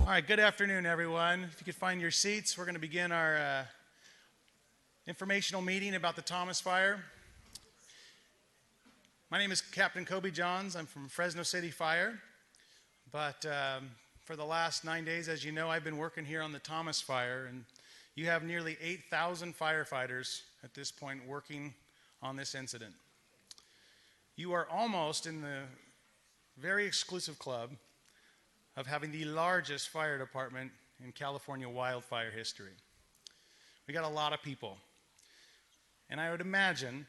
All right, good afternoon, everyone. If you could find your seats, we're going to begin our informational meeting about the Thomas Fire. My name is Captain Kobe Johns. I'm from Fresno City Fire. But for the last 9 days, as you know, I've been working here on the Thomas Fire, and you have nearly 8,000 firefighters at this point working on this incident. You are almost in the very exclusive club of having the largest fire department in California wildfire history. We got a lot of people. And I would imagine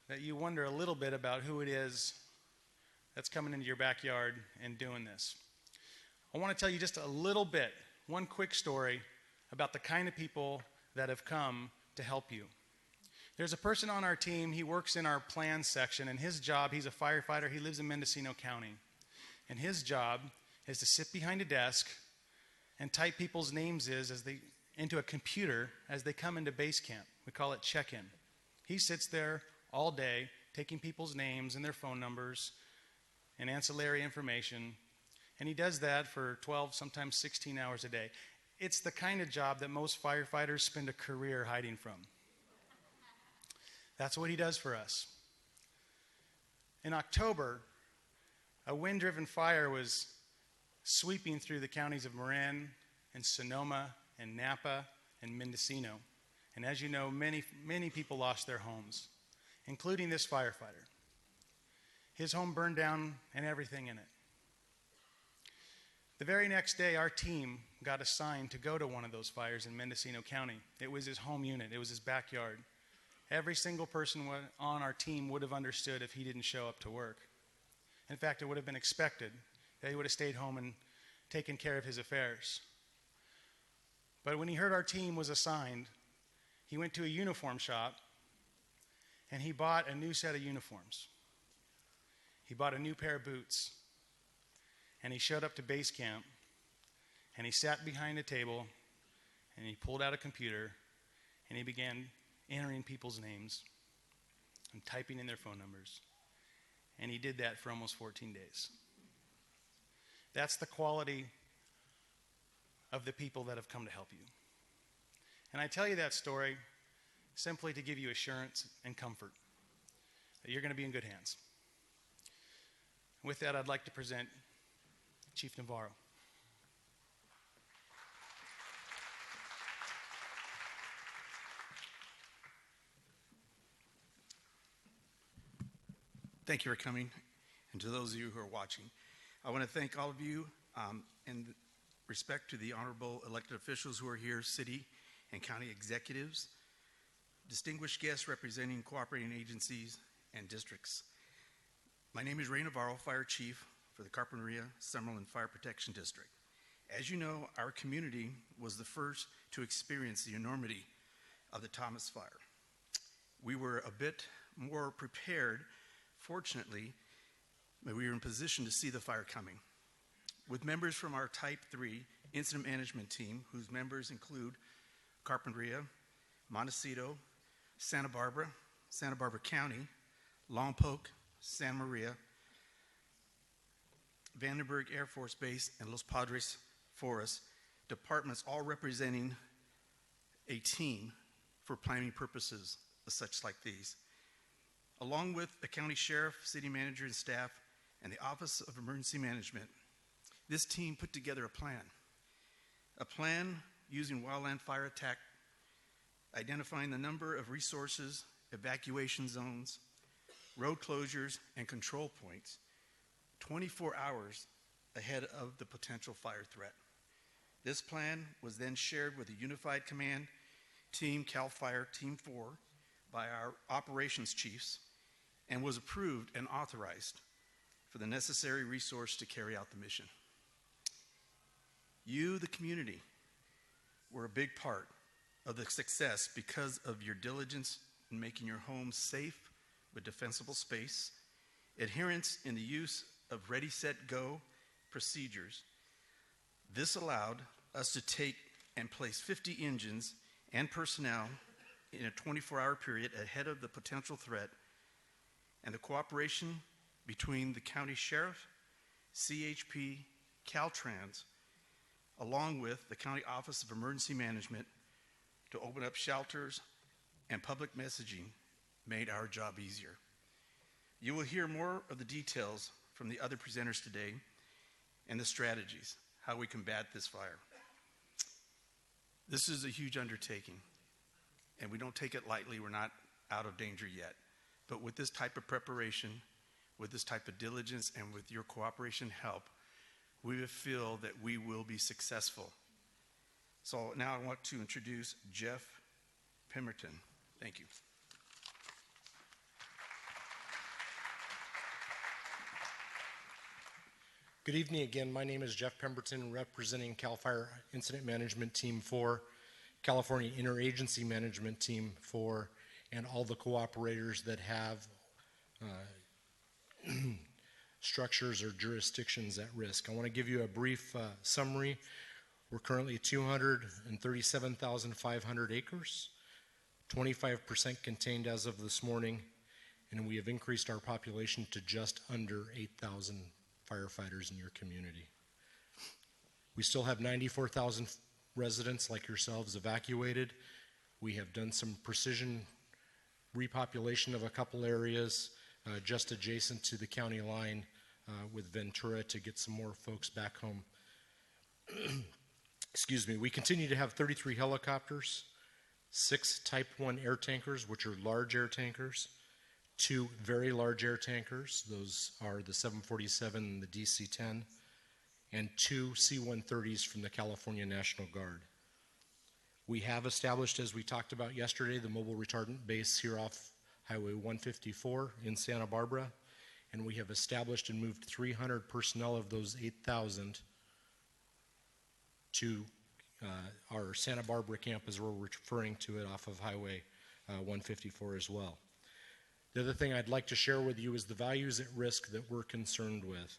that you wonder a little bit about who it is that's coming into your backyard and doing this. I want to tell you just a little bit, one quick story about the kind of people that have come to help you. There's a person on our team, he works in our plans section, and his job, he's a firefighter, he lives in Mendocino County. And his job is to sit behind a desk and type people's names into a computer as they come into base camp. We call it check-in. He sits there all day taking people's names and their phone numbers and ancillary information, and he does that for 12, sometimes 16 hours a day. It's the kind of job that most firefighters spend a career hiding from. That's what he does for us. In October, a wind-driven fire was sweeping through the counties of Marin and Sonoma and Napa and Mendocino. And as you know, many people lost their homes, including this firefighter. His home burned down and everything in it. The very next day, our team got assigned to go to one of those fires in Mendocino County. It was his home unit. It was his backyard. Every single person on our team would have understood if he didn't show up to work. In fact, it would have been expected that he would have stayed home and taken care of his affairs. But when he heard our team was assigned, he went to a uniform shop and he bought a new set of uniforms. He bought a new pair of boots. And he showed up to base camp and he sat behind a table and he pulled out a computer and he began entering people's names and typing in their phone numbers. And he did that for almost 14 days. That's the quality of the people that have come to help you. And I tell you that story simply to give you assurance and comfort that you're going to be in good hands. With that, I'd like to present Chief Navarro. Thank you for coming, and to those of you who are watching. I want to thank all of you in respect to the honorable elected officials who are here, city and county executives, distinguished guests representing cooperating agencies and districts. My name is Ray Navarro, Fire Chief for the Carpinteria-Summerlin Fire Protection District. As you know, our community was the first to experience the enormity of the Thomas Fire. We were a bit more prepared, fortunately, but we were in position to see the fire coming. With members from our Type 3 incident management team, whose members include Carpinteria, Montecito, Santa Barbara County, Lompoc, Santa Maria, Vandenberg Air Force Base, and Los Padres Forest, departments all representing a team for planning purposes such like these. Along with the county sheriff, city manager, and staff, and the Office of Emergency Management, this team put together a plan using wildland fire attack, identifying the number of resources, evacuation zones, road closures, and control points 24 hours ahead of the potential fire threat. This plan was then shared with the Unified Command Team, CAL FIRE Team 4, by our operations chiefs, and was approved and authorized for the necessary resource to carry out the mission. You, the community, were a big part of the success because of your diligence in making your home safe with defensible space, adherence in the use of ready, set, go procedures. This allowed us to take and place 50 engines and personnel in a 24-hour period ahead of the potential threat, and the cooperation between the county sheriff, CHP, Caltrans, along with the County Office of Emergency Management, to open up shelters and public messaging made our job easier. You will hear more of the details from the other presenters today and the strategies, how we combat this fire. This is a huge undertaking, and we don't take it lightly. We're not out of danger yet. But with this type of preparation, with this type of diligence, and with your cooperation and help, we feel that we will be successful. So now I want to introduce Jeff Pemberton. Thank you. Good evening again. My name is Jeff Pemberton, representing CAL FIRE Incident Management Team 4, California Interagency Management Team 4, and all the cooperators that have structures or jurisdictions at risk. I want to give you a brief summary. We're currently 237,500 acres, 25% contained as of this morning, and we have increased our population to just under 8,000 firefighters in your community. We still have 94,000 residents like yourselves evacuated. We have done some precision repopulation of a couple areas just adjacent to the county line with Ventura to get some more folks back home. Excuse me. We continue to have 33 helicopters, 6 Type 1 air tankers, which are large air tankers, 2 very large air tankers, those are the 747 and the DC-10, and 2 C-130s from the California National Guard. We have established, as we talked about yesterday, the mobile retardant base here off Highway 154 in Santa Barbara, and we have established and moved 300 personnel of those 8,000 to our Santa Barbara camp, as we're referring to it, off of Highway 154 as well. The other thing I'd like to share with you is the values at risk that we're concerned with.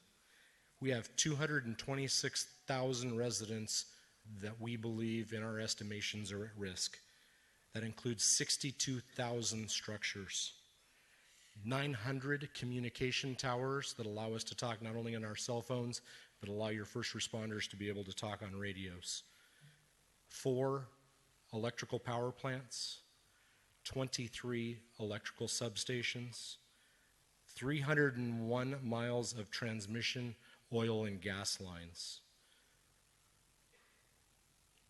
We have 226,000 residents that we believe in our estimations are at risk. That includes 62,000 structures, 900 communication towers that allow us to talk not only on our cell phones, but allow your first responders to be able to talk on radios, 4 electrical power plants, 23 electrical substations, 301 miles of transmission, oil and gas lines.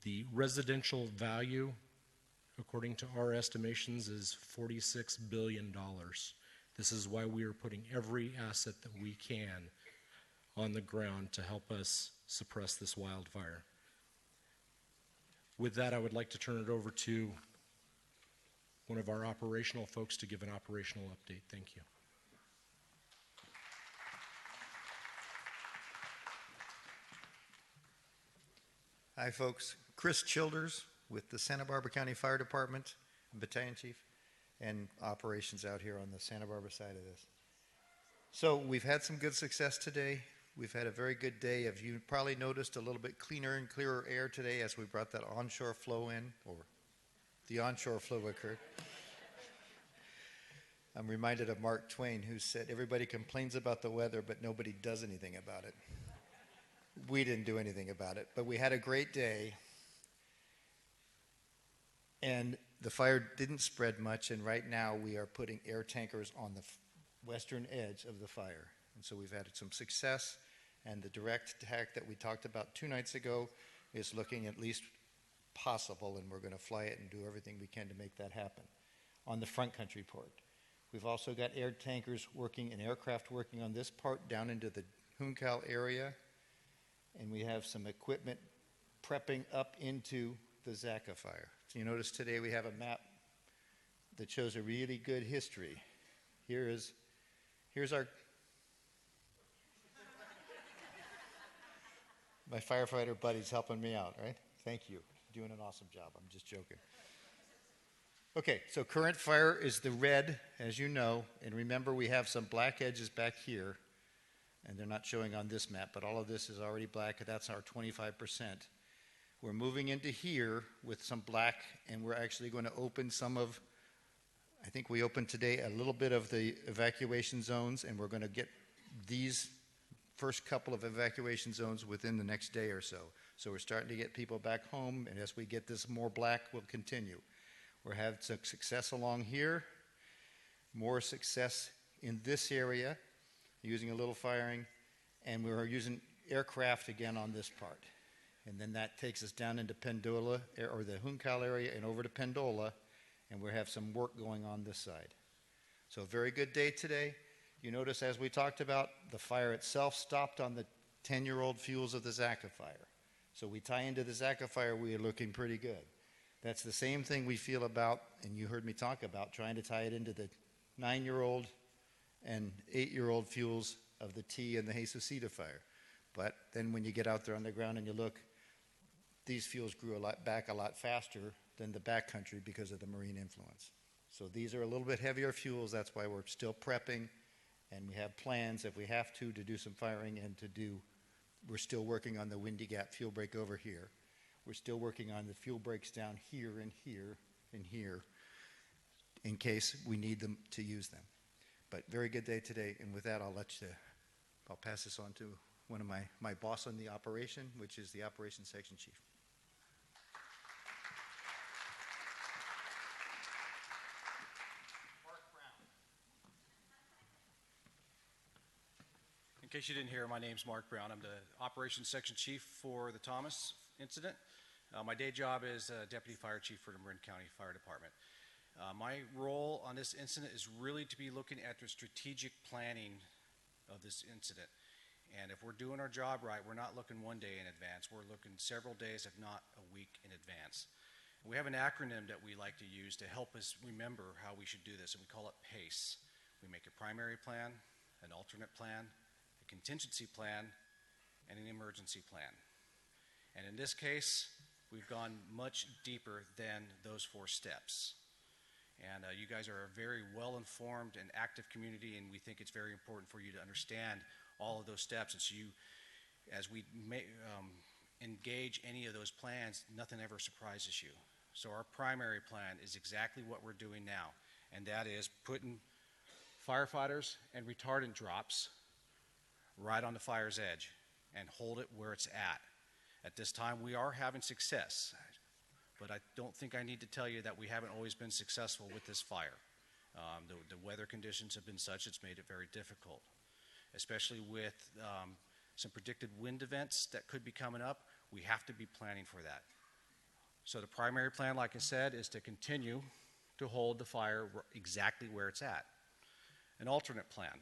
The residential value, according to our estimations, is $46 billion. This is why we are putting every asset that we can on the ground to help us suppress this wildfire. With that, I would like to turn it over to one of our operational folks to give an operational update. Thank you. Hi folks, Chris Childers with the Santa Barbara County Fire Department, Battalion Chief, and operations out here on the Santa Barbara side of this. So we've had some good success today. We've had a very good day. As you probably noticed, a little bit cleaner and clearer air today as we brought that onshore flow in, or the onshore flow occurred. I'm reminded of Mark Twain, who said, everybody complains about the weather, but nobody does anything about it. We didn't do anything about it, but we had a great day. And the fire didn't spread much, and right now we are putting air tankers on the western edge of the fire. And so we've had some success, and the direct attack that we talked about 2 nights ago is looking at least possible, and we're going to fly it and do everything we can to make that happen. On the front country port, we've also got air tankers working and aircraft working on this part down into the Juncal area, and we have some equipment prepping up into the Zaca fire. So you notice today we have a map that shows a really good history. Here's our my firefighter buddy's helping me out, right? Thank you. You're doing an awesome job. I'm just joking. Okay, so current fire is the red, as you know, and remember we have some black edges back here, and they're not showing on this map, but all of this is already black, and that's our 25%. We're moving into here with some black, and we're actually going to open some of, I think we opened today a little bit of the evacuation zones, and we're going to get these first couple of evacuation zones within the next day or so. So we're starting to get people back home, and as we get this more black, we'll continue. We're having some success along here, more success in this area, using a little firing, and we're using aircraft again on this part. And then that takes us down into Pendola, or the Juncal area, and over to Pendola, and we have some work going on this side. So a very good day today. You notice, as we talked about, the fire itself stopped on the 10-year-old fuels of the Zaca fire. So we tie into the Zaca fire, we are looking pretty good. That's the same thing we feel about, and you heard me talk about, trying to tie it into the 9-year-old and 8-year-old fuels of the T and the Jesucita fire. But then when you get out there on the ground and you look, these fuels grew back a lot faster than the backcountry because of the marine influence. So these are a little bit heavier fuels. That's why we're still prepping, and we have plans if we have to do some firing and we're still working on the Windy Gap fuel break over here. We're still working on the fuel breaks down here and here and here in case we need them to use them. But very good day today, and with that, I'll pass this on to one of my boss on the operation, which is the operations section chief. In case you didn't hear, my name's Mark Brown. I'm the operations section chief for the Thomas incident. My day job is deputy fire chief for the Marin County Fire Department. My role on this incident is really to be looking at the strategic planning of this incident. And if we're doing our job right, we're not looking one day in advance. We're looking several days, if not a week in advance. We have an acronym that we like to use to help us remember how we should do this, and we call it PACE. We make a primary plan, an alternate plan, a contingency plan, and an emergency plan. And in this case, we've gone much deeper than those 4 steps. And you guys are a very well-informed and active community, and we think it's very important for you to understand all of those steps. And so as we engage any of those plans, nothing ever surprises you. So our primary plan is exactly what we're doing now, and that is putting firefighters and retardant drops right on the fire's edge and hold it where it's at. At this time, we are having success, but I don't think I need to tell you that we haven't always been successful with this fire. The weather conditions have been such it's made it very difficult, especially with some predicted wind events that could be coming up. We have to be planning for that. So the primary plan, like I said, is to continue to hold the fire exactly where it's at. An alternate plan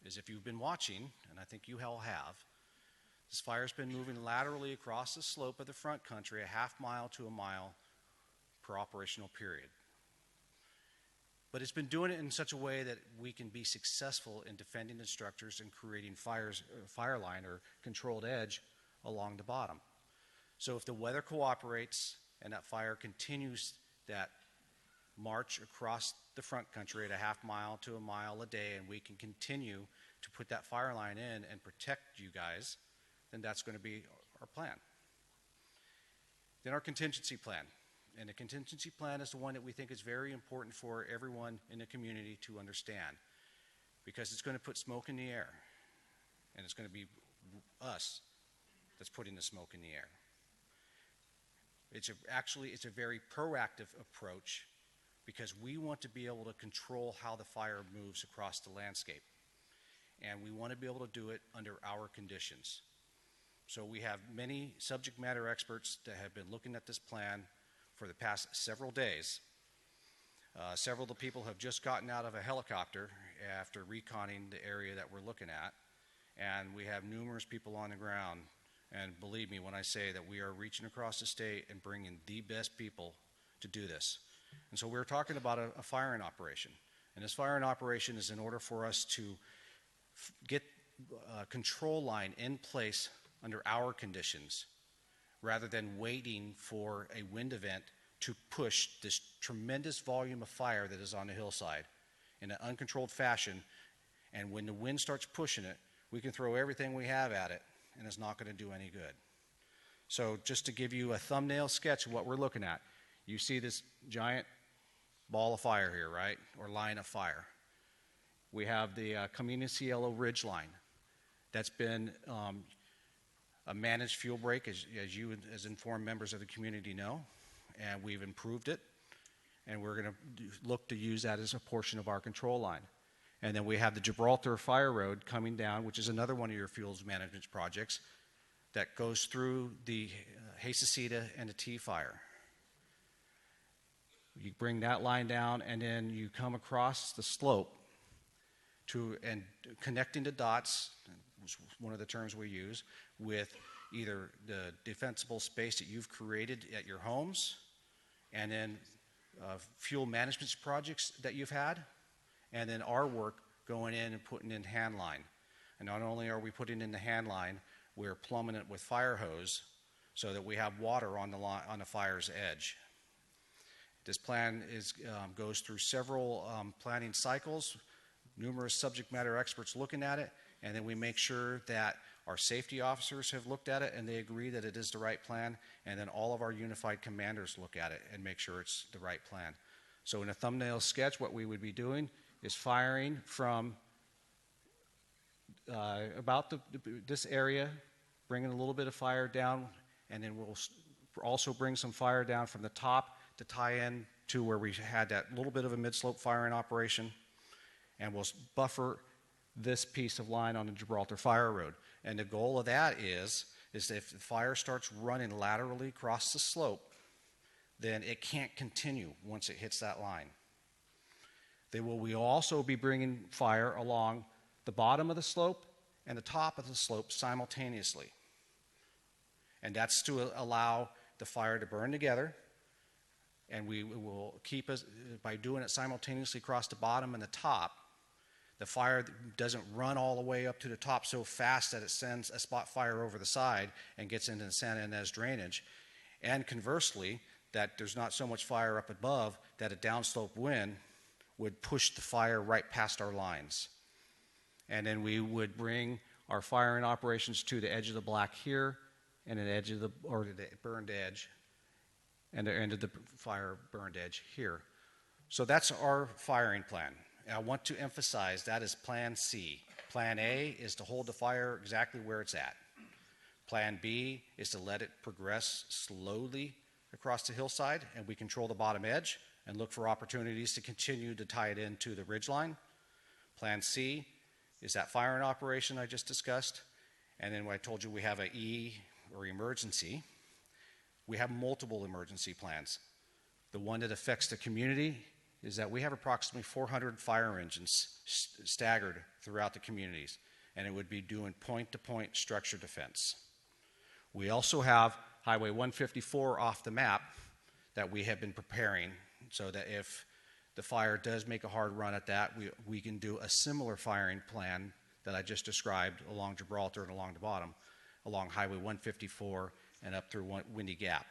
is, if you've been watching, and I think you all have, this fire's been moving laterally across the slope of the front country a half mile to a mile per operational period. But it's been doing it in such a way that we can be successful in defending the structures and creating fire line or controlled edge along the bottom. So if the weather cooperates and that fire continues that march across the front country at a half mile to a mile a day, and we can continue to put that fire line in and protect you guys, then that's going to be our plan. Then our contingency plan. And the contingency plan is the one that we think is very important for everyone in the community to understand, because it's going to put smoke in the air, and it's going to be us that's putting the smoke in the air. It's a very proactive approach, because we want to be able to control how the fire moves across the landscape, and we want to be able to do it under our conditions. So we have many subject matter experts that have been looking at this plan for the past several days. Several of the people have just gotten out of a helicopter after reconning the area that we're looking at, and we have numerous people on the ground. And believe me when I say that we are reaching across the state and bringing the best people to do this. And so we're talking about a firing operation. And this firing operation is in order for us to get a control line in place under our conditions, rather than waiting for a wind event to push this tremendous volume of fire that is on the hillside in an uncontrolled fashion. And when the wind starts pushing it, we can throw everything we have at it, and it's not going to do any good. So just to give you a thumbnail sketch of what we're looking at, you see this giant ball of fire here, right? Or line of fire. We have the Camino Cielo Ridge line that's been a managed fuel break, as you as informed members of the community know, and we've improved it, and we're going to look to use that as a portion of our control line. And then we have the Gibraltar Fire Road coming down, which is another one of your fuels management projects that goes through the Hasacita and the T fire. You bring that line down, and then you come across the slope and connecting the dots, was one of the terms we use, with either the defensible space that you've created at your homes, and then fuel management projects that you've had, and then our work going in and putting in hand line. And not only are we putting in the hand line, we're plumbing it with fire hose so that we have water on the fire's edge. This plan goes through several planning cycles, numerous subject matter experts looking at it, and then we make sure that our safety officers have looked at it and they agree that it is the right plan, and then all of our unified commanders look at it and make sure it's the right plan. So in a thumbnail sketch, what we would be doing is firing from about this area, bringing a little bit of fire down, and then we'll also bring some fire down from the top to tie in to where we had that little bit of a mid-slope firing operation, and we'll buffer this piece of line on the Gibraltar Fire Road. And the goal of that is if the fire starts running laterally across the slope, then it can't continue once it hits that line. We will also be bringing fire along the bottom of the slope and the top of the slope simultaneously. And that's to allow the fire to burn together. And we will keep us, by doing it simultaneously across the bottom and the top, the fire doesn't run all the way up to the top so fast that it sends a spot fire over the side and gets into the Santa Ynez drainage. And conversely, that there's not so much fire up above that a downslope wind would push the fire right past our lines. And then we would bring our firing operations to the edge of the black here, and an edge of the burned edge, and the end of the fire burned edge here. So that's our firing plan. And I want to emphasize that is Plan C. Plan A is to hold the fire exactly where it's at. Plan B is to let it progress slowly across the hillside, and we control the bottom edge and look for opportunities to continue to tie it into the ridgeline. Plan C is that firing operation I just discussed. And then when I told you we have an E, or emergency, we have multiple emergency plans. The one that affects the community is that we have approximately 400 fire engines staggered throughout the communities, and it would be doing point-to-point structure defense. We also have Highway 154 off the map that we have been preparing so that if the fire does make a hard run at that, we can do a similar firing plan that I just described along Gibraltar and along the bottom, along Highway 154 and up through Windy Gap.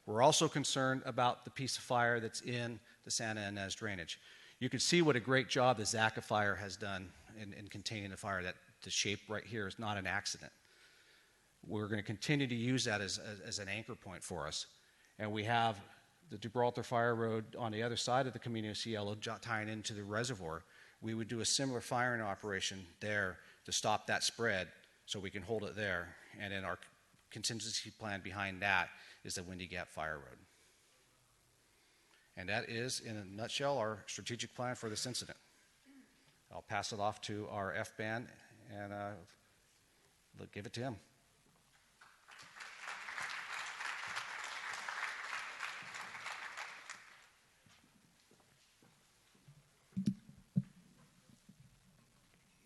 We're also concerned about the piece of fire that's in the Santa Ynez drainage. You can see what a great job the Zaka Fire has done in containing the fire. That the shape right here is not an accident. We're going to continue to use that as an anchor point for us. And we have the Gibraltar Fire Road on the other side of the community of Cielo tying into the reservoir. We would do a similar firing operation there to stop that spread so we can hold it there. And then our contingency plan behind that is the Windy Gap Fire Road. And that is, in a nutshell, our strategic plan for this incident. I'll pass it off to our F-band and give it to him.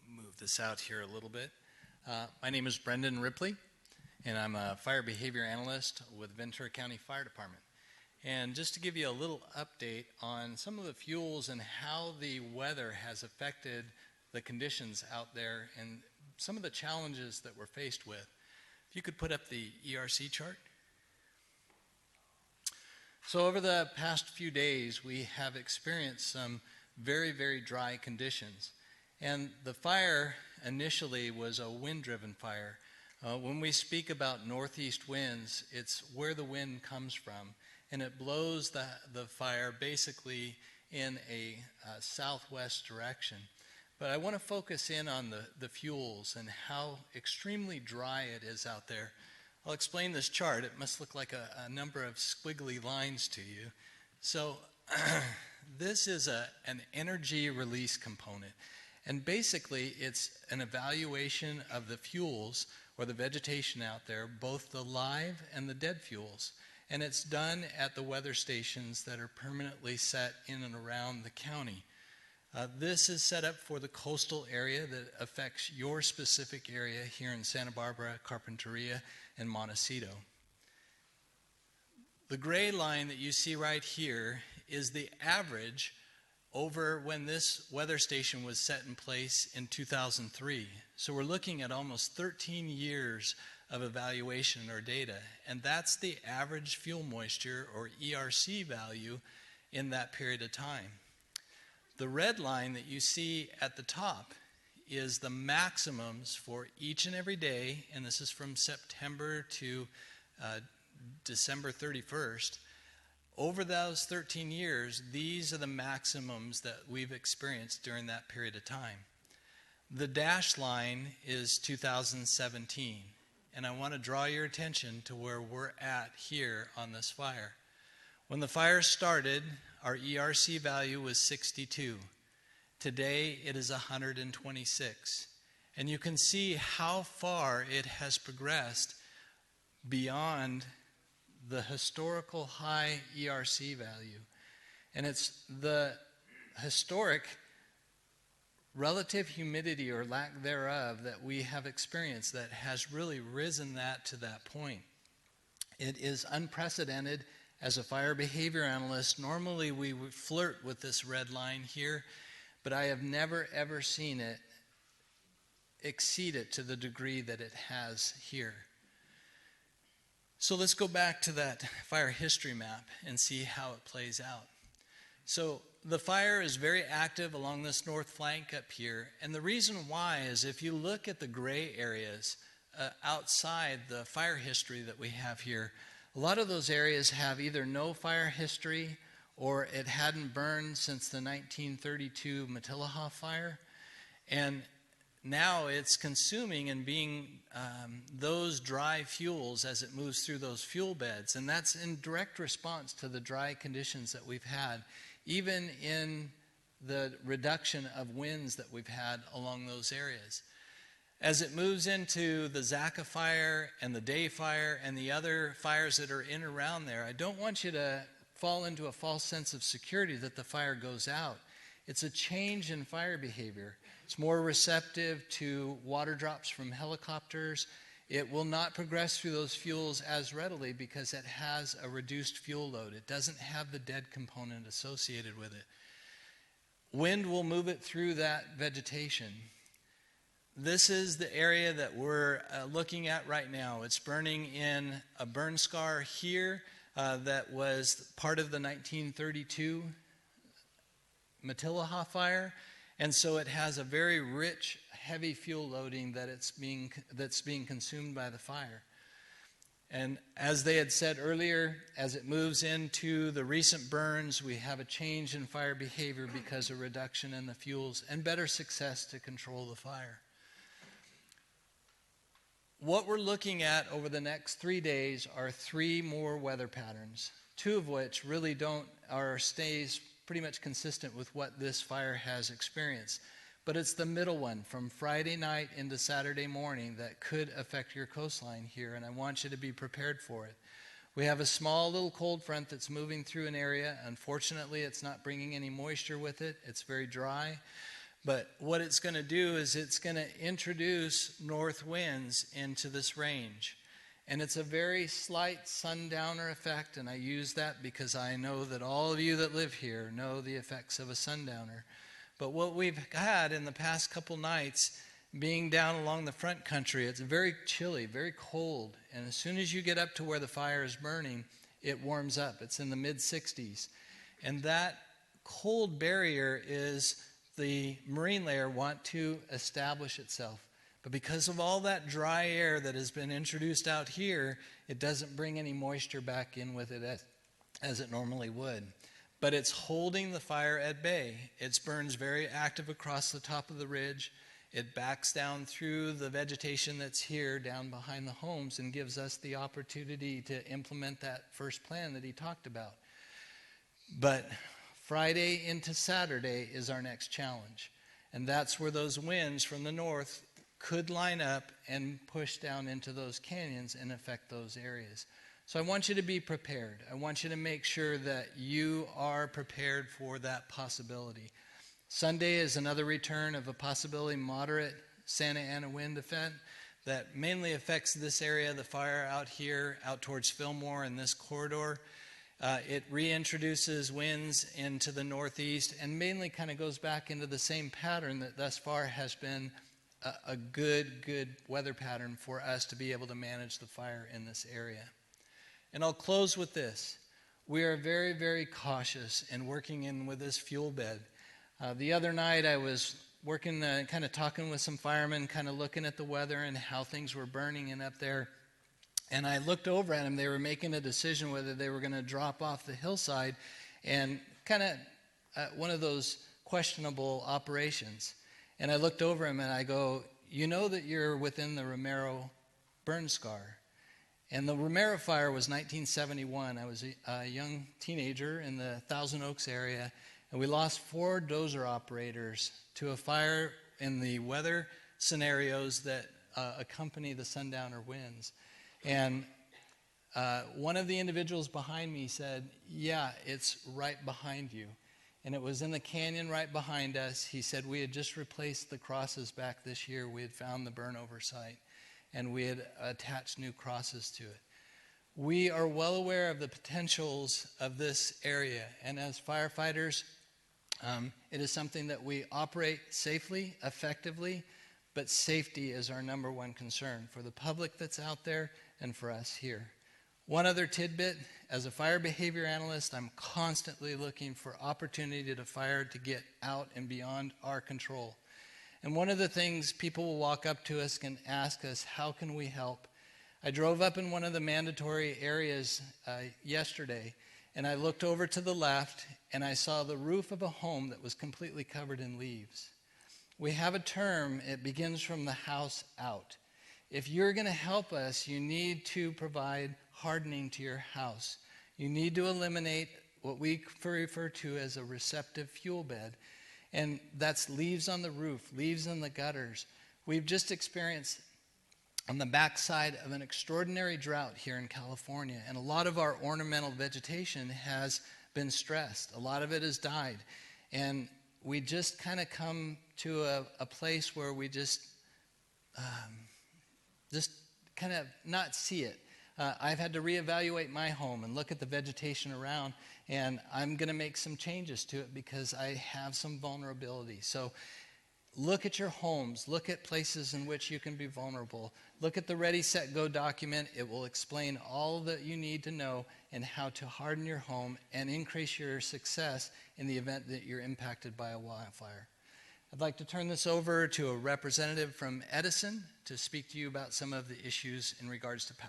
Move this out here a little bit. My name is Brendan Ripley, and I'm a fire behavior analyst with Ventura County Fire Department. And just to give you a little update on some of the fuels and how the weather has affected the conditions out there and some of the challenges that we're faced with. If you could put up the ERC chart. So over the past few days, we have experienced some very, very dry conditions. And the fire initially was a wind-driven fire. When we speak about northeast winds, it's where the wind comes from. And it blows the fire basically in a southwest direction. But I want to focus in on the fuels and how extremely dry it is out there. I'll explain this chart. It must look like a number of squiggly lines to you. So this is an energy release component. And basically, it's an evaluation of the fuels or the vegetation out there, both the live and the dead fuels. And it's done at the weather stations that are permanently set in and around the county. This is set up for the coastal area that affects your specific area here in Santa Barbara, Carpinteria, and Montecito. The gray line that you see right here is the average over when this weather station was set in place in 2003. So we're looking at almost 13 years of evaluation or data, and that's the average fuel moisture or ERC value in that period of time. The red line that you see at the top is the maximums for each and every day, and this is from September to December 31st. Over those 13 years, these are the maximums that we've experienced during that period of time. The dashed line is 2017, and I want to draw your attention to where we're at here on this fire. When the fire started, our ERC value was 62. Today, it is 126. And you can see how far it has progressed beyond the historical high ERC value. And it's the historic relative humidity or lack thereof that we have experienced that has really risen that to that point. It is unprecedented. As a fire behavior analyst, normally we would flirt with this red line here, but I have never ever seen it exceed it to the degree that it has here. So let's go back to that fire history map and see how it plays out. So the fire is very active along this north flank up here, and the reason why is if you look at the gray areas outside the fire history that we have here, a lot of those areas have either no fire history or it hadn't burned since the 1932 Matilaha fire, and now it's consuming and being those dry fuels as it moves through those fuel beds. And that's in direct response to the dry conditions that we've had, even in the reduction of winds that we've had along those areas. As it moves into the Zaka fire and the Day fire and the other fires that are in and around there, I don't want you to fall into a false sense of security that the fire goes out. It's a change in fire behavior. It's more receptive to water drops from helicopters. It will not progress through those fuels as readily because it has a reduced fuel load. It doesn't have the dead component associated with it. Wind will move it through that vegetation. This is the area that we're looking at right now. It's burning in a burn scar here that was part of the 1932 Matilaha fire. And so it has a very rich, heavy fuel loading that's being consumed by the fire. And as they had said earlier, as it moves into the recent burns, we have a change in fire behavior because of reduction in the fuels and better success to control the fire. What we're looking at over the next 3 days are 3 more weather patterns, 2 of which really stays pretty much consistent with what this fire has experienced. But it's the middle one from Friday night into Saturday morning that could affect your coastline here, and I want you to be prepared for it. We have a small little cold front that's moving through an area. Unfortunately, it's not bringing any moisture with it. It's very dry. But what it's going to do is it's going to introduce north winds into this range. And it's a very slight sundowner effect, and I use that because I know that all of you that live here know the effects of a sundowner. But what we've had in the past couple nights, being down along the front country, it's very chilly, very cold. And as soon as you get up to where the fire is burning, it warms up. It's in the mid-60s. And that cold barrier is the marine layer want to establish itself. But because of all that dry air that has been introduced out here, it doesn't bring any moisture back in with it as it normally would. but it's holding the fire at bay. It burns very active across the top of the ridge. It backs down through the vegetation that's here down behind the homes and gives us the opportunity to implement that first plan that he talked about. But Friday into Saturday is our next challenge. And that's where those winds from the north could line up and push down into those canyons and affect those areas. So I want you to be prepared. I want you to make sure that you are prepared for that possibility. Sunday is another return of a possibility moderate Santa Ana wind event that mainly affects this area, the fire out here, out towards Fillmore in this corridor. It reintroduces winds into the northeast and mainly kind of goes back into the same pattern that thus far has been a good weather pattern for us to be able to manage the fire in this area. And I'll close with this. We are very, very cautious in working in with this fuel bed. The other night I was working, kind of talking with some firemen, kind of looking at the weather and how things were burning in up there. And I looked over at them. They were making a decision whether they were going to drop off the hillside and kind of one of those questionable operations. And I looked over him and I go, you know that you're within the Romero burn scar. And the Romero fire was 1971. I was a young teenager in the Thousand Oaks area, and we lost 4 dozer operators to a fire in the weather scenarios that accompany the sundowner winds. And one of the individuals behind me said, yeah, it's right behind you. And it was in the canyon right behind us. He said we had just replaced the crosses back this year. We had found the burnover site, and we had attached new crosses to it. We are well aware of the potentials of this area, and as firefighters, it is something that we operate safely, effectively, but safety is our number one concern for the public that's out there and for us here. One other tidbit, as a fire behavior analyst, I'm constantly looking for opportunity to fire to get out and beyond our control. And one of the things people will walk up to us and ask us, how can we help? I drove up in one of the mandatory areas yesterday, and I looked over to the left, and I saw the roof of a home that was completely covered in leaves. We have a term, it begins from the house out. If you're going to help us, you need to provide hardening to your house. You need to eliminate what we refer to as a receptive fuel bed, and that's leaves on the roof, leaves in the gutters. We've just experienced on the backside of an extraordinary drought here in California, and a lot of our ornamental vegetation has been stressed. A lot of it has died, and we just kind of come to a place where we just kind of not see it. I've had to reevaluate my home and look at the vegetation around, and I'm going to make some changes to it because I have some vulnerability. So look at your homes. Look at places in which you can be vulnerable. Look at the Ready, Set, Go document. It will explain all that you need to know and how to harden your home and increase your success in the event that you're impacted by a wildfire. I'd like to turn this over to a representative from Edison to speak to you about some of the issues in regards to power.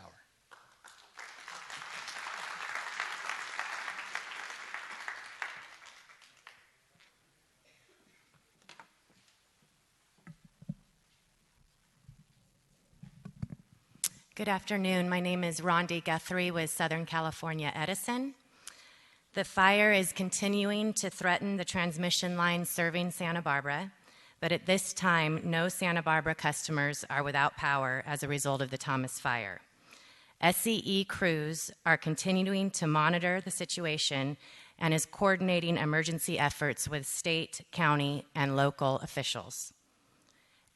Good afternoon. My name is Rondi Guthrie with Southern California Edison. The fire is continuing to threaten the transmission line serving Santa Barbara, but at this time, no Santa Barbara customers are without power as a result of the Thomas Fire. SCE crews are continuing to monitor the situation and is coordinating emergency efforts with state, county, and local officials.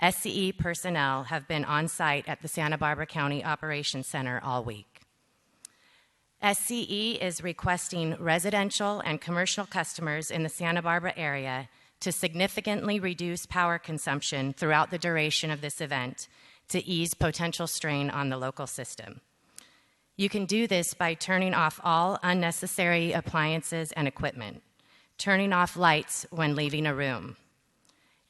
SCE personnel have been on site at the Santa Barbara County Operations Center all week. SCE is requesting residential and commercial customers in the Santa Barbara area to significantly reduce power consumption throughout the duration of this event to ease potential strain on the local system. You can do this by turning off all unnecessary appliances and equipment, turning off lights when leaving a room,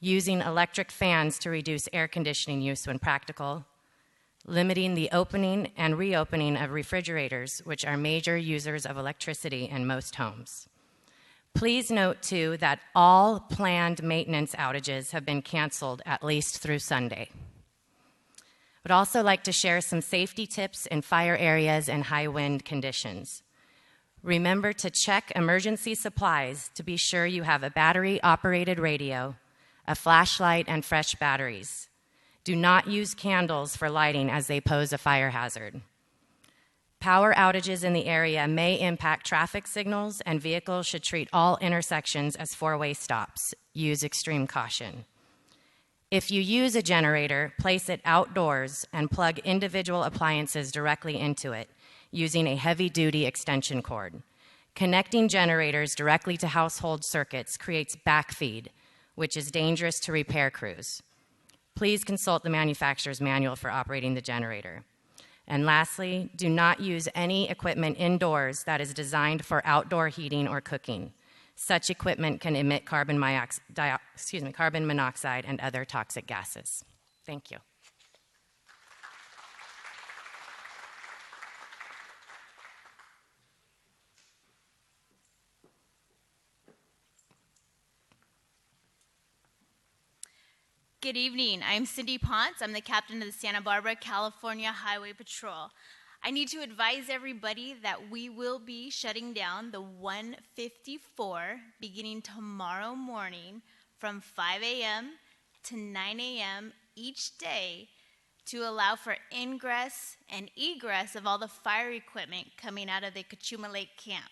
using electric fans to reduce air conditioning use when practical, limiting the opening and reopening of refrigerators, which are major users of electricity in most homes. Please note, too, that all planned maintenance outages have been canceled at least through Sunday. Would also like to share some safety tips in fire areas and high wind conditions. Remember to check emergency supplies to be sure you have a battery-operated radio, a flashlight, and fresh batteries. Do not use candles for lighting as they pose a fire hazard. Power outages in the area may impact traffic signals, and vehicles should treat all intersections as four-way stops. Use extreme caution. If you use a generator, place it outdoors and plug individual appliances directly into it using a heavy-duty extension cord. Connecting generators directly to household circuits creates backfeed, which is dangerous to repair crews. Please consult the manufacturer's manual for operating the generator. And lastly, do not use any equipment indoors that is designed for outdoor heating or cooking. Such equipment can emit carbon monoxide and other toxic gases. Thank you. Good evening. I'm Cindy Ponce. I'm the captain of the Santa Barbara, California Highway Patrol. I need to advise everybody that we will be shutting down the 154 beginning tomorrow morning from 5 a.m. to 9 a.m. each day to allow for ingress and egress of all the fire equipment coming out of the Cachuma Lake camp.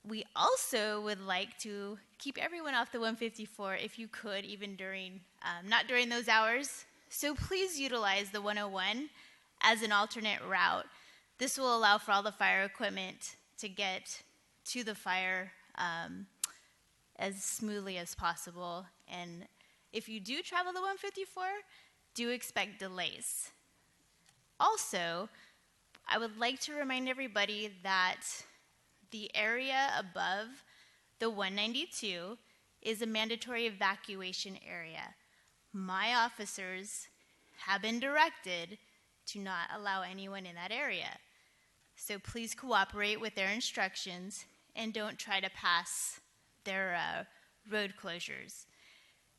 We also would like to keep everyone off the 154 if you could, even during, not during those hours. So please utilize the 101 as an alternate route. This will allow for all the fire equipment to get to the fire as smoothly as possible. And if you do travel the 154, do expect delays. Also, I would like to remind everybody that the area above the 192 is a mandatory evacuation area. My officers have been directed to not allow anyone in that area. So please cooperate with their instructions and don't try to pass their road closures.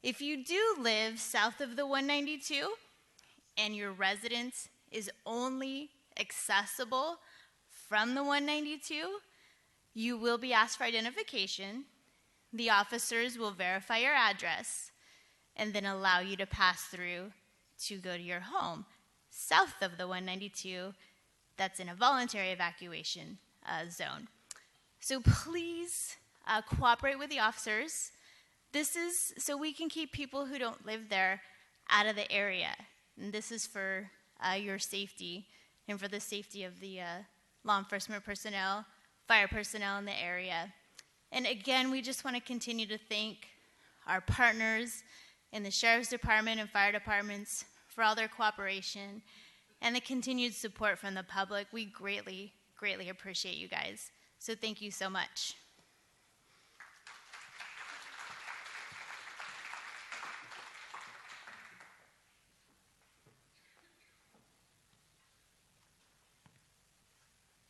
If you do live south of the 192 and your residence is only accessible from the 192, you will be asked for identification. The officers will verify your address and then allow you to pass through to go to your home. South of the 192, that's in a voluntary evacuation zone. So please cooperate with the officers. This is so we can keep people who don't live there out of the area. And this is for your safety and for the safety of the law enforcement personnel, fire personnel in the area. And again, we just want to continue to thank our partners in the Sheriff's Department and fire departments for all their cooperation and the continued support from the public. We greatly, greatly appreciate you guys. So thank you so much.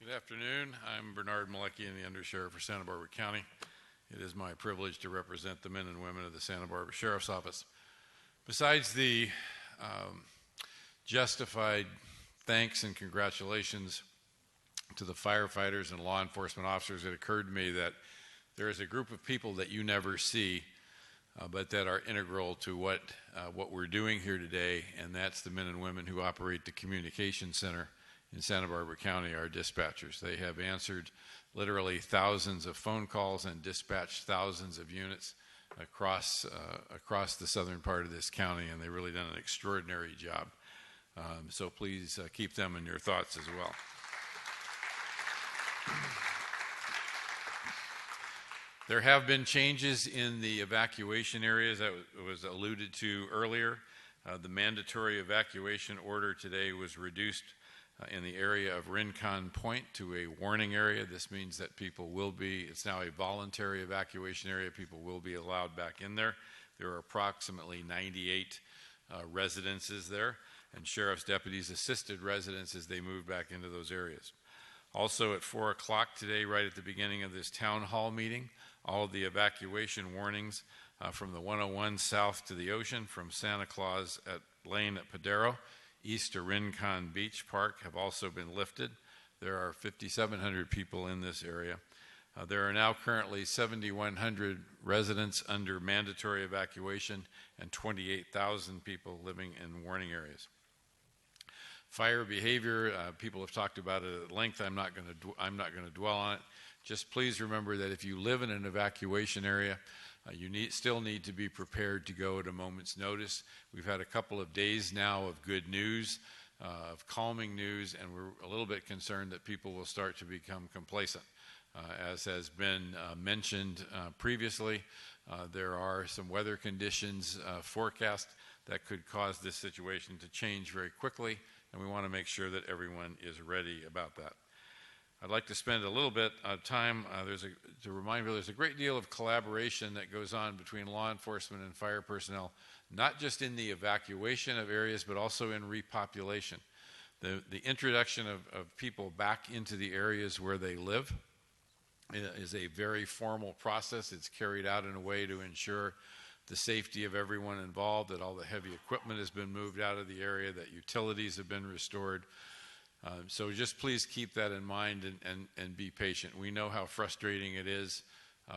Good afternoon. I'm Bernard Malecki, the Undersheriff for Santa Barbara County. It is my privilege to represent the men and women of the Santa Barbara Sheriff's Office. Besides the justified thanks and congratulations to the firefighters and law enforcement officers, it occurred to me that there is a group of people that you never see, but that are integral to what we're doing here today, and that's the men and women who operate the communication center in Santa Barbara County, our dispatchers. They have answered literally thousands of phone calls and dispatched thousands of units across the southern part of this county, and they've really done an extraordinary job. So please keep them in your thoughts as well. There have been changes in the evacuation areas that was alluded to earlier. The mandatory evacuation order today was reduced in the area of Rincon Point to a warning area. This means that people will be, it's now a voluntary evacuation area, people will be allowed back in there. There are approximately 98 residences there, and sheriff's deputies assisted residents as they move back into those areas. Also at 4 o'clock today, right at the beginning of this town hall meeting, all of the evacuation warnings from the 101 south to the ocean, from Santa Claus Lane at Padero, east to Rincon Beach Park, have also been lifted. There are 5,700 people in this area. There are now currently 7,100 residents under mandatory evacuation and 28,000 people living in warning areas. Fire behavior, people have talked about it at length. I'm not going to dwell on it. Just please remember that if you live in an evacuation area, you still need to be prepared to go at a moment's notice. We've had a couple of days now of good news, of calming news, and we're a little bit concerned that people will start to become complacent. As has been mentioned previously, there are some weather conditions forecast that could cause this situation to change very quickly, and we want to make sure that everyone is ready about that. I'd like to spend a little bit of time to remind you there's a great deal of collaboration that goes on between law enforcement and fire personnel, not just in the evacuation of areas, but also in repopulation. The introduction of people back into the areas where they live is a very formal process. It's carried out in a way to ensure the safety of everyone involved, that all the heavy equipment has been moved out of the area, that utilities have been restored. So just please keep that in mind and be patient. We know how frustrating it is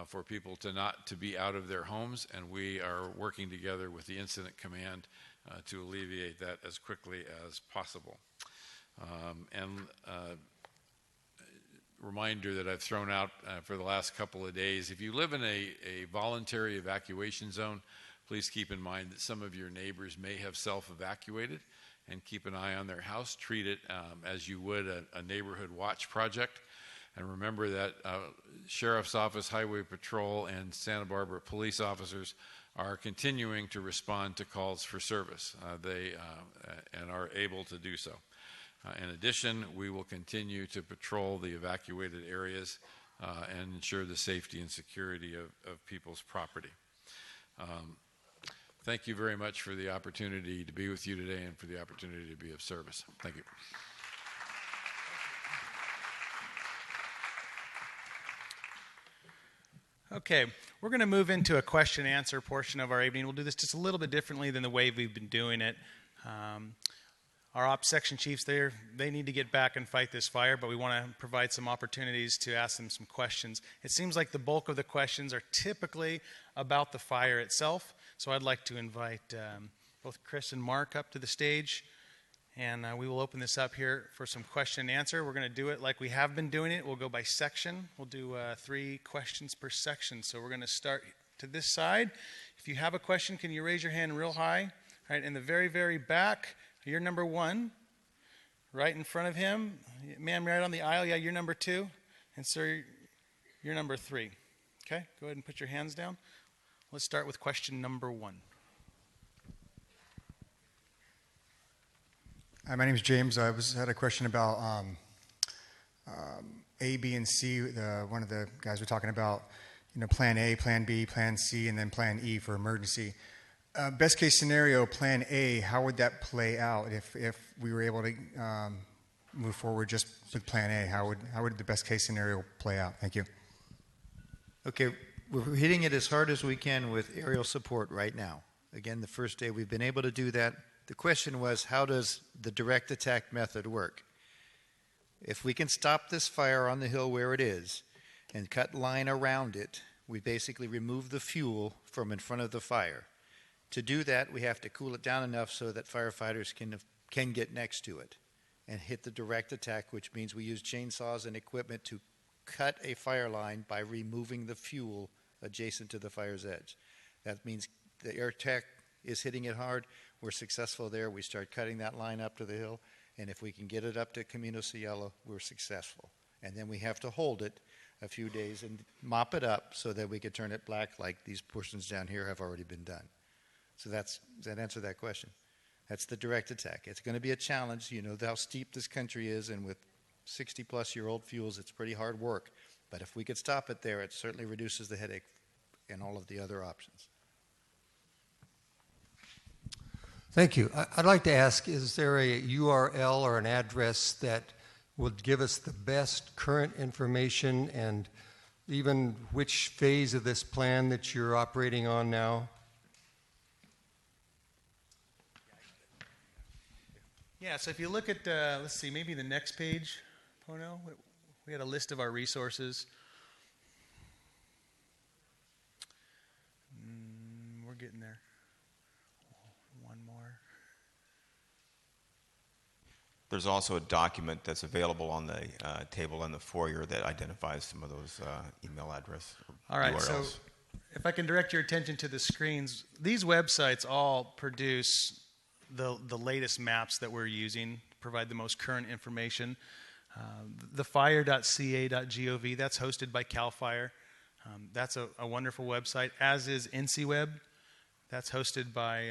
for people to be out of their homes, and we are working together with the Incident Command to alleviate that as quickly as possible. Reminder that I've thrown out for the last couple of days. If you live in a voluntary evacuation zone, please keep in mind that some of your neighbors may have self-evacuated, and keep an eye on their house. Treat it as you would a neighborhood watch project. And remember that Sheriff's Office, Highway Patrol, and Santa Barbara police officers are continuing to respond to calls for service. They are able to do so. In addition, we will continue to patrol the evacuated areas and ensure the safety and security of people's property. Thank you very much for the opportunity to be with you today and for the opportunity to be of service. Thank you. Okay, we're going to move into a question and answer portion of our evening. We'll do this just a little bit differently than the way we've been doing it. Our ops section chiefs, they need to get back and fight this fire, but we want to provide some opportunities to ask them some questions. It seems like the bulk of the questions are typically about the fire itself, so I'd like to invite both Chris and Mark up to the stage, and we will open this up here for some question and answer. We're going to do it like we have been doing it. We'll go by section. We'll do 3 questions per section, so we're going to start to this side. If you have a question, can you raise your hand real high? All right, in the very, very back, you're number 1, right in front of him. Ma'am, right on the aisle, yeah, you're number 2. And sir, you're number 3. Okay, go ahead and put your hands down. Let's start with question number 1. Hi, my name is James. I had a question about A, B, and C. One of the guys were talking about, Plan A, Plan B, Plan C, and then Plan E for emergency. Best case scenario, Plan A, how would that play out if we were able to move forward just with Plan A? How would the best case scenario play out? Thank you. Okay, we're hitting it as hard as we can with aerial support right now. Again, the first day we've been able to do that. The question was, how does the direct attack method work? If we can stop this fire on the hill where it is and cut line around it, we basically remove the fuel from in front of the fire. To do that, we have to cool it down enough so that firefighters can get next to it and hit the direct attack, which means we use chainsaws and equipment to cut a fire line by removing the fuel adjacent to the fire's edge. That means the air attack is hitting it hard. We're successful there. We start cutting that line up to the hill, and if we can get it up to Camino Cielo, we're successful. And then we have to hold it a few days and mop it up so that we can turn it black like these portions down here have already been done. So does that answer that question? That's the direct attack. It's going to be a challenge. You know how steep this country is, and with 60-plus-year-old fuels, it's pretty hard work. But if we could stop it there, it certainly reduces the headache and all of the other options. Thank you. I'd like to ask, is there a URL or an address that will give us the best current information and even which phase of this plan that you're operating on now? Yeah, so if you look at, let's see, maybe the next page, Pono, we had a list of our resources. We're getting there. One more. There's also a document that's available on the table in the foyer that identifies some of those email address All right, URLs. so if I can direct your attention to the screens, these websites all produce the latest maps that we're using to provide the most current information. The fire.ca.gov, that's hosted by CAL FIRE. That's a wonderful website, as is NCWeb. That's hosted by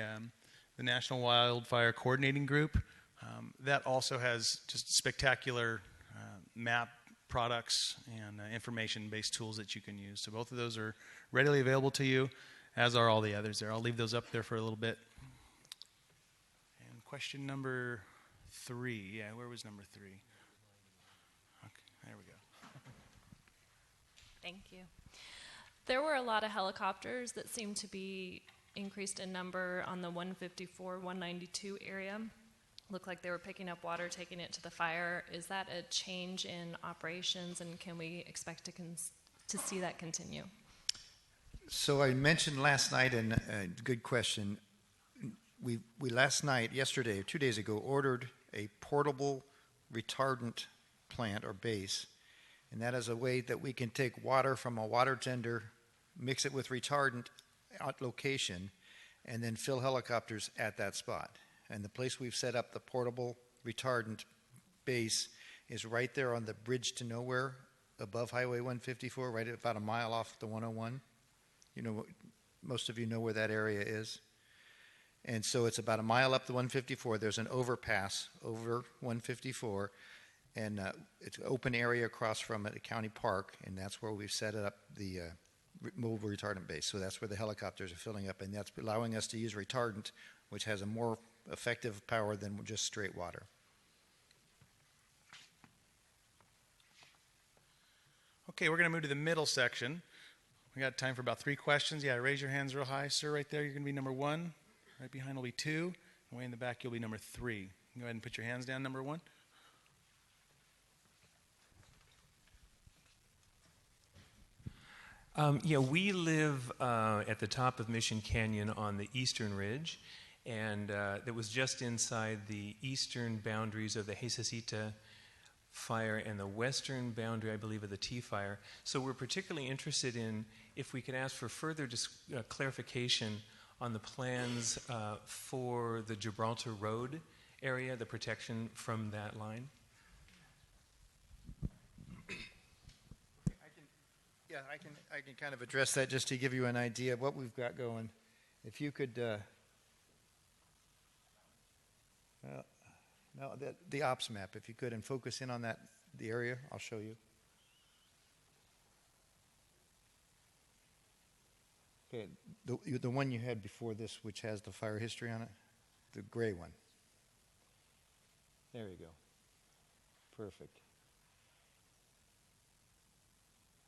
the National Wildfire Coordinating Group. That also has just spectacular map products and information-based tools that you can use. So both of those are readily available to you, as are all the others there. I'll leave those up there for a little bit. And question number 3. Yeah, where was number 3? Okay, there we go. Thank you. There were a lot of helicopters that seemed to be increased in number on the 154, 192 area. Looked like they were picking up water, taking it to the fire. Is that a change in operations, and can we expect to see that continue? So I mentioned last night, and good question, we last night, yesterday, or 2 days ago, ordered a portable retardant plant or base, and that is a way that we can take water from a water tender, mix it with retardant at location, and then fill helicopters at that spot. And the place we've set up the portable retardant base is right there on the bridge to nowhere above Highway 154, right about a mile off the 101. You know, most of you know where that area is. And so it's about a mile up the 154. There's an overpass over 154, and it's an open area across from it, a county park, and that's where we've set up the mobile retardant base. So that's where the helicopters are filling up, and that's allowing us to use retardant, which has a more effective power than just straight water. Okay, we're going to move to the middle section. We got time for about 3 questions. Yeah, raise your hands real high. Sir, right there, you're going to be number 1. Right behind will be 2. And way in the back, you'll be number 3. Go ahead and put your hands down, number 1. Yeah, we live at the top of Mission Canyon on the eastern ridge, and that was just inside the eastern boundaries of the Jesucita fire and the western boundary, I believe, of the T fire. So we're particularly interested in if we could ask for further clarification on the plans for the Gibraltar Road area, the protection from that line. Yeah, I can kind of address that just to give you an idea of what we've got going. If you could, no, the ops map, if you could, and focus in on that, the area, I'll show you. Okay, the one you had before this, which has the fire history on it, the gray one. There you go. Perfect.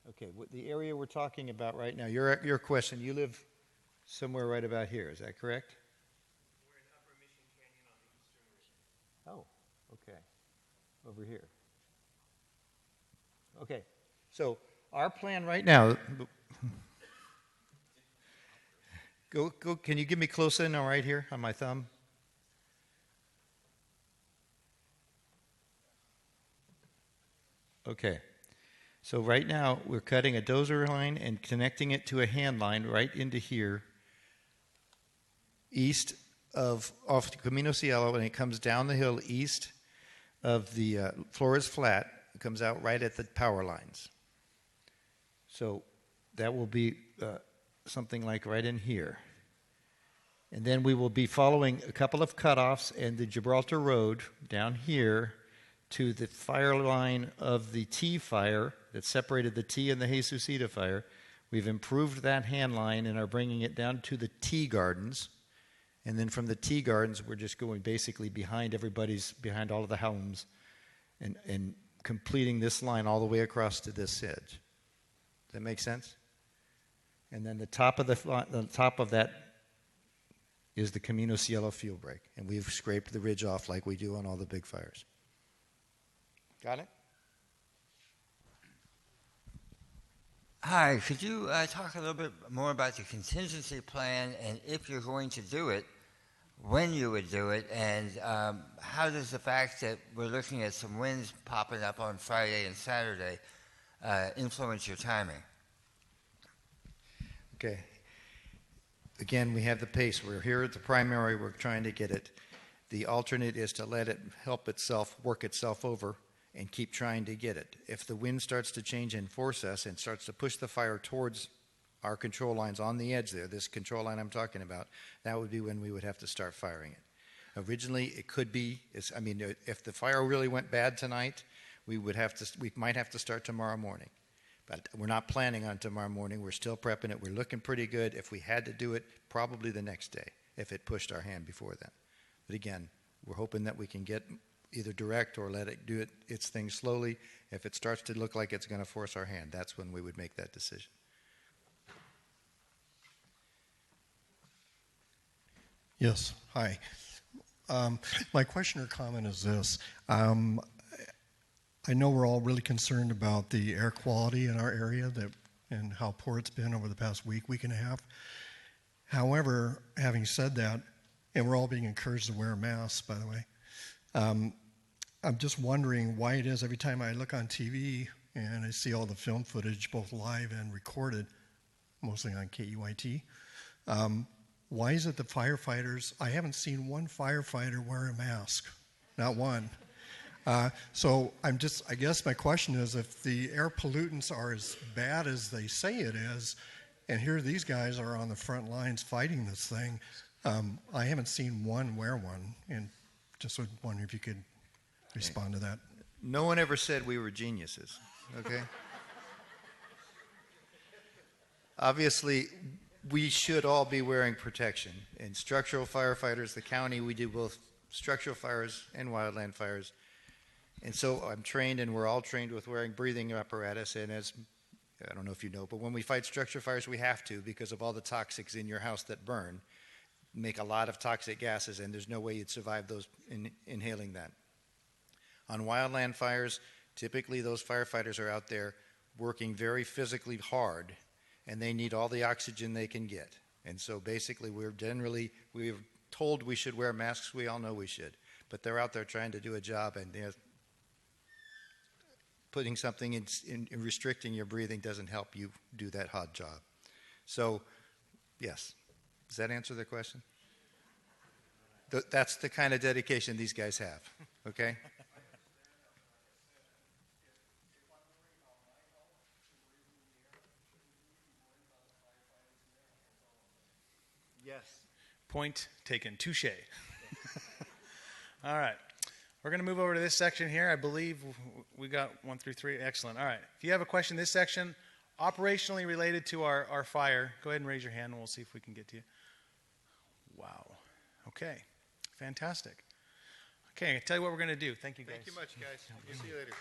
Okay, the area we're talking about right now, your question, you live somewhere right about here, is that correct? We're in Upper Mission Canyon on the eastern ridge. Oh, okay. Over here. Okay, so our plan right now, go, can you give me close in right here on my thumb? Okay. So right now, we're cutting a dozer line and connecting it to a hand line right into here, east of, off the Camino Cielo, and it comes down the hill east of the Flores Flat. It comes out right at the power lines. So that will be something like right in here. And then we will be following a couple of cutoffs and the Gibraltar Road down here to the fire line of the T fire that separated the T and the Jesucita fire. We've improved that hand line and are bringing it down to the T gardens. And then from the T gardens, we're just going basically behind all of the homes and completing this line all the way across to this edge. Does that make sense? And then the top of that is the Camino Cielo fuel break, and we've scraped the ridge off like we do on all the big fires. Got it? Hi, could you talk a little bit more about the contingency plan, and if you're going to do it, when you would do it, and how does the fact that we're looking at some winds popping up on Friday and Saturday influence your timing? Okay. Again, we have the pace. We're here at the primary. We're trying to get it. The alternate is to let it help itself, work itself over, and keep trying to get it. If the wind starts to change and force us and starts to push the fire towards our control lines on the edge there, this control line I'm talking about, that would be when we would have to start firing it. Originally, it could be, if the fire really went bad tonight, we might have to start tomorrow morning. But we're not planning on tomorrow morning. We're still prepping it. We're looking pretty good. If we had to do it, probably the next day, if it pushed our hand before then. But again, we're hoping that we can get either direct or let it do its thing slowly. If it starts to look like it's going to force our hand, that's when we would make that decision. Yes, hi. My question or comment is this. I know we're all really concerned about the air quality in our area and how poor it's been over the past week and a half. However, having said that, and we're all being encouraged to wear masks, by the way, I'm just wondering why it is every time I look on TV and I see all the film footage, both live and recorded, mostly on KEYT, why is it the firefighters, I haven't seen one firefighter wear a mask, not one. So I guess my question is, if the air pollutants are as bad as they say it is, and here these guys are on the front lines fighting this thing, I haven't seen one wear one, and just would wonder if you could respond to that. No one ever said we were geniuses, okay? Obviously, we should all be wearing protection. And structural firefighters, the county, we do both structural fires and wildland fires. And so I'm trained, and we're all trained with wearing breathing apparatus. And as, I don't know if you know, but when we fight structure fires, we have to, because of all the toxics in your house that burn, make a lot of toxic gases, and there's no way you'd survive those inhaling that. On wildland fires, typically those firefighters are out there working very physically hard, and they need all the oxygen they can get. And so basically we're told we should wear masks. We all know we should. But they're out there trying to do a job, and putting something in restricting your breathing doesn't help you do that hard job. So, yes. Does that answer the question? That's the kind of dedication these guys have, okay? Yes. Point taken. Touche. All right. We're going to move over to this section here. I believe we got 1 through 3. Excellent. All right. If you have a question, this section, operationally related to our fire, go ahead and raise your hand, and we'll see if we can get to you. Wow. Okay. Fantastic. Okay, I'll tell you what we're going to do. Thank you, guys. Thank you much, guys. We'll see you later.